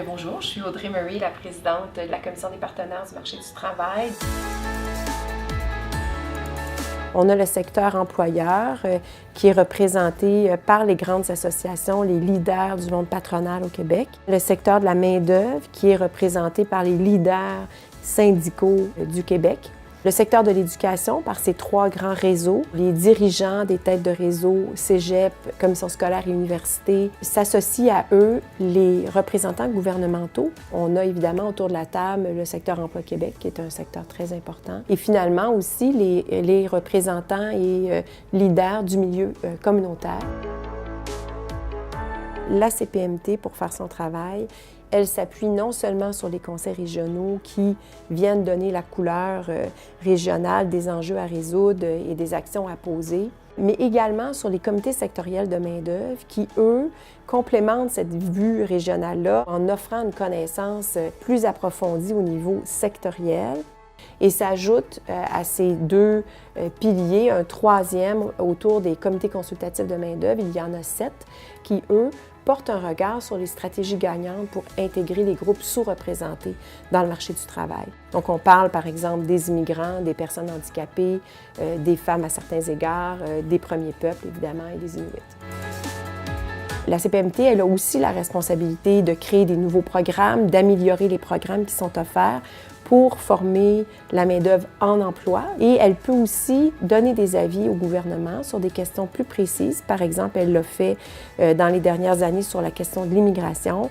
Bonjour, je suis Audrey Murray, la présidente de la Commission des partenaires du marché du travail. On a le secteur employeur qui est représenté par les grandes associations, les leaders du monde patronal au Québec. Le secteur de la main-d'œuvre qui est représenté par les leaders syndicaux du Québec. Le secteur de l'éducation, par ses trois grands réseaux, les dirigeants des têtes de réseau, cégep, commission scolaire et université, s'associent à eux les représentants gouvernementaux. On a évidemment autour de la table le secteur Emploi Québec, qui est un secteur très important. Et finalement aussi les représentants et leaders du milieu communautaire. La CPMT, pour faire son travail, elle s'appuie non seulement sur les conseils régionaux qui viennent donner la couleur régionale des enjeux à résoudre et des actions à poser, mais également sur les comités sectoriels de main-d'œuvre qui, eux, complémentent cette vue régionale-là en offrant une connaissance plus approfondie au niveau sectoriel. Et s'ajoute à ces deux piliers un troisième autour des comités consultatifs de main-d'œuvre. Il y en a 7 qui, eux, portent un regard sur les stratégies gagnantes pour intégrer les groupes sous-représentés dans le marché du travail. Donc, on parle, par exemple, des immigrants, des personnes handicapées, des femmes à certains égards, des premiers peuples, évidemment, et des Inuits. La CPMT, elle a aussi la responsabilité de créer des nouveaux programmes, d'améliorer les programmes qui sont offerts pour former la main-d'œuvre en emploi. Et elle peut aussi donner des avis au gouvernement sur des questions plus précises. Par exemple, elle l'a fait dans les dernières années sur la question de l'immigration.